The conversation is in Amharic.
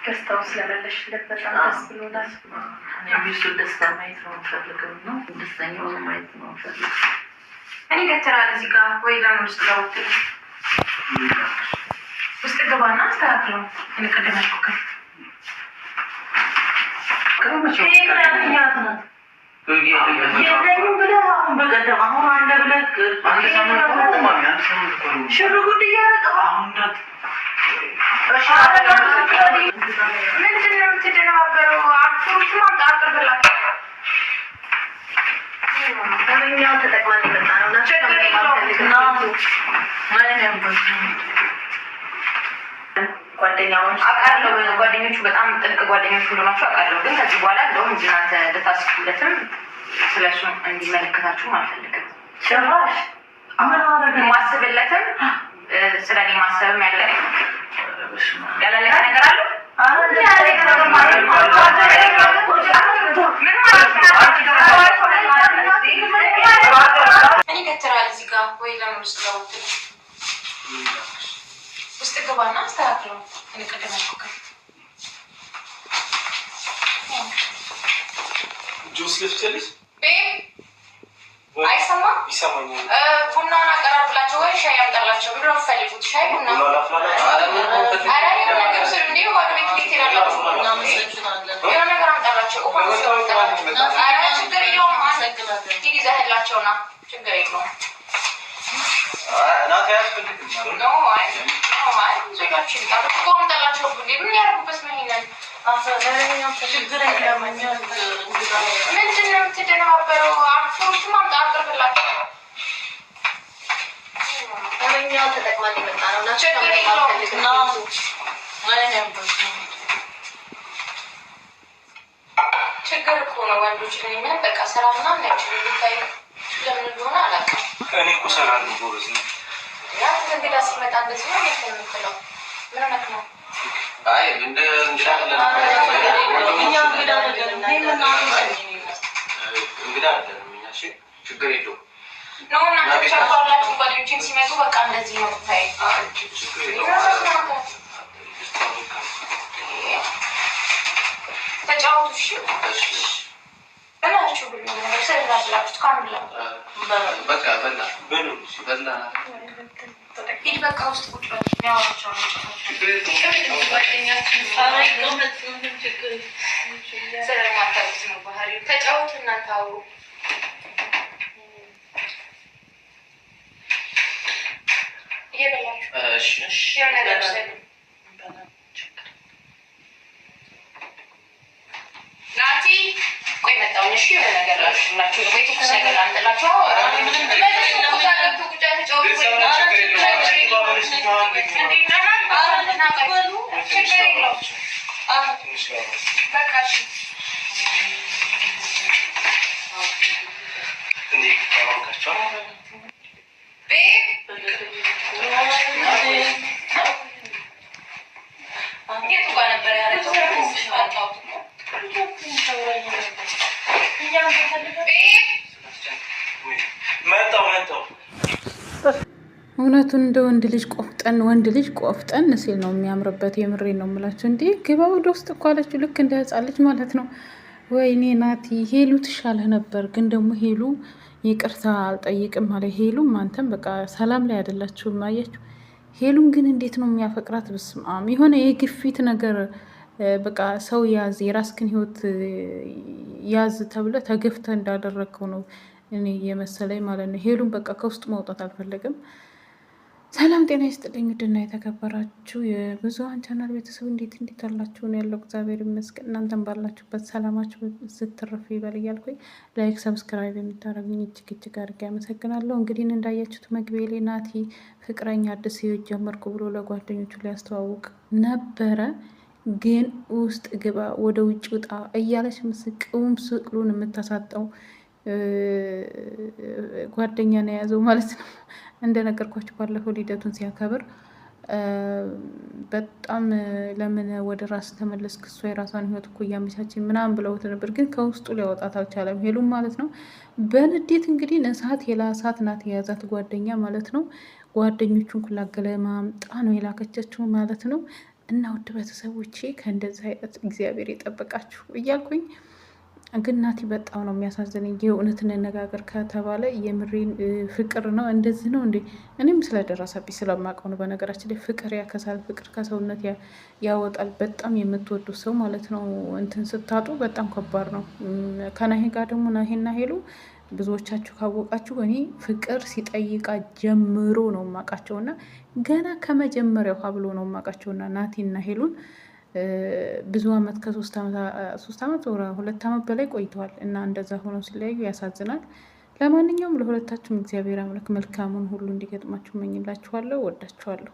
ደስታውን ስለመለስሽለት በጣም ደስ ብሎናል። የሚሱ ደስታ ማየት ነው የምፈልገው ነው ደስተኛው ማየት ነው የምፈልገው። እኔ ከተራል እዚህ ጋር ወይ ላን ውስጥ ጋውት ውስጥ ገባና አስተካክለው እኔ ቀደማችሁ ከመቼ ያገኛት ነው የለኝም ብለህ አሁን በቀደም አሁን አለ ብለህ አንተ ሳምንት ሽሩ ጉድ እያደረገ አሁን ዳት ምንድን ነው የምትደነባበረው? አፍሩት ማምጣት አቅርብላቸው። እኛው ተጠቅመን የመጣ ነው ናቸው ጓደኛሞች አውቃለሁ። ጓደኞቹ በጣም ጥልቅ ጓደኞች ሁሉ ናቸው አውቃለሁ። ግን ከዚህ በኋላ እንደውም እናንተ ልታስቡለትም ስለሱ እንዲመለከታችሁ አልፈልግም። ጭራሽ ማስብለትም ስለኔ ማሰብም ያለቀ ነገር አለ። እኔ ከተራል እዚህ ጋር ወይ ለምን ውስጥ ጋውት ውስጥ ገባና አስተካክለው እኔ ቀደማችሁ ጁስ ልፍጭልሽ አይሰማም? ይሰማኛል። ቡናውን አቀራርብላቸው ወይ ሻይ ያምጣላቸው። ምንድን ነው የምትፈልጉት? ሻይ ቡና? የሆነ ነገር አምጣላቸው። ችግር የለውም። ይዘህላቸው ና ችግር የለውም። አምጣላቸው። ምን ያደርጉበት ነው ይሄንን? ምንድን ነው የምትደነባበረው? ፍሩት ማምጣት አቅርብላቸው። እኛው ተጠቅመን የመጣ ነው ናቸው ችግር እኮ ነው። ወንዶች ግን ምን በቃ ስራ ምናምን አይችሉም። ብታይ ለምን እንደሆነ አላውቅም። እኔ እኮ እሰራለሁ ጎበዝ ነኝ። ያ እንግዳ ሲመጣ እንደዚህ ነው የምትለው? ምን ሆነህ ነው? አይ እንደ እንግዳ አይደለም እኛ እሺ ችግር የለውም ነው እና ተቻላችሁ ጓደኞቼም ሲመጡ በቃ እንደዚህ ነው ብታይ ችግር የለውም ተጫወቱ። እሺ በላችሁ ብሎ ነገር ሰላላችሁ ካምላ በቃ በላ ሂድ በቃ ውስጥ ቁጭ በል ያዋቸው ስለማታውቁት ነው ባህሪው። ተጫወቱ እናንተ አውሩ። እየበላችሁ የሆነ ነገር ሰሉ ናቲ ቆይ መጣሁ። እሺ የሆነ ነገር ላችሁ ቤቱ ከሰገላ አንጥላችሁ የቱ ጋር ነበር ያረጀው? እውነቱን እንደ ወንድ ልጅ ቆፍጠን ሲል ነው የሚያምርበት። የምሬን ነው የምላችሁ። እንዴ ግባ ወደ ውስጥ እኮ አለችው። ልክ እንደ ህፃን ልጅ ማለት ነው። ወይኔ ናቲ ሄሉ ትሻለህ ነበር። ግን ደግሞ ሄሉ ይቅርታ አልጠይቅም አለ። ሄሉም አንተም በቃ ሰላም ላይ አይደላችሁም። አያችሁ ሄሉን ግን እንዴት ነው የሚያፈቅራት? በስማም የሆነ የግፊት ነገር በቃ ሰው ያዝ የራስክን ህይወት ያዝ ተብለ ተገፍተ እንዳደረግከው ነው እኔ የመሰለኝ ማለት ነው። ሄሉን በቃ ከውስጥ መውጣት አልፈለግም። ሰላም ጤና ይስጥልኝ። ውድና የተከበራችሁ የብዙኃን ቻናል ቤተሰብ እንዴት አላችሁ? ነው ያለው። እግዚአብሔር ይመስገን። እናንተም ባላችሁበት ሰላማችሁ ስትረፍ ይበል እያልኩኝ ላይክ ሰብስክራይብ የምታደርጉኝ እጅግ አድርጌ አመሰግናለሁ። እንግዲህ እንዳያችሁት መግቢያ ላይ ናቲ ፍቅረኛ አዲስ ህይወት ጀመርኩ ብሎ ለጓደኞቹ ሊያስተዋውቅ ነበረ። ግን ውስጥ ግባ ወደ ውጭ ውጣ እያለች ምስቅውን ስቅሉን የምታሳጣው ጓደኛ ነው የያዘው ማለት ነው። እንደነገርኳችሁ ባለፈው ልደቱን ሲያከብር በጣም ለምን ወደ ራስ ተመለስክ? እሷ የራሷን ህይወት እኮ እያመቻችን ምናምን ብለውት ነበር፣ ግን ከውስጡ ሊያወጣት አልቻለም። ሄሉም ማለት ነው በንዴት እንግዲህ እሳት የላሳት ናት የያዛት ጓደኛ ማለት ነው። ጓደኞቹን ኩላ ገለማምጣ ነው የላከቻችሁ ማለት ነው። እና ውድ ቤተሰቦቼ ከእንደዚህ አይነት እግዚአብሔር የጠበቃችሁ እያልኩኝ ግን ናቲ በጣም ነው የሚያሳዝነኝ። የእውነት እንነጋገር ከተባለ የምሬን ፍቅር ነው እንደዚህ ነው እንዴ? እኔም ስለደረሰብኝ ስለማውቀው ነው። በነገራችን ላይ ፍቅር ያከሳል፣ ፍቅር ከሰውነት ያወጣል። በጣም የምትወዱ ሰው ማለት ነው እንትን ስታጡ በጣም ከባድ ነው። ከናሄ ጋር ደግሞ ናሄና ሄሉ ብዙዎቻችሁ ካወቃችሁ እኔ ፍቅር ሲጠይቃ ጀምሮ ነው የማውቃቸው እና ገና ከመጀመሪያው ሀብሎ ነው የማውቃቸውና ናቲና ሄሉን ብዙ አመት ከ3 አመት ወራ 2 አመት በላይ ቆይተዋል እና እንደዛ ሆነው ሲለያዩ ያሳዝናል። ለማንኛውም ለሁለታችሁም እግዚአብሔር አምላክ መልካሙን ሁሉ እንዲገጥማችሁ መኝላችኋለሁ። ወዳችኋለሁ።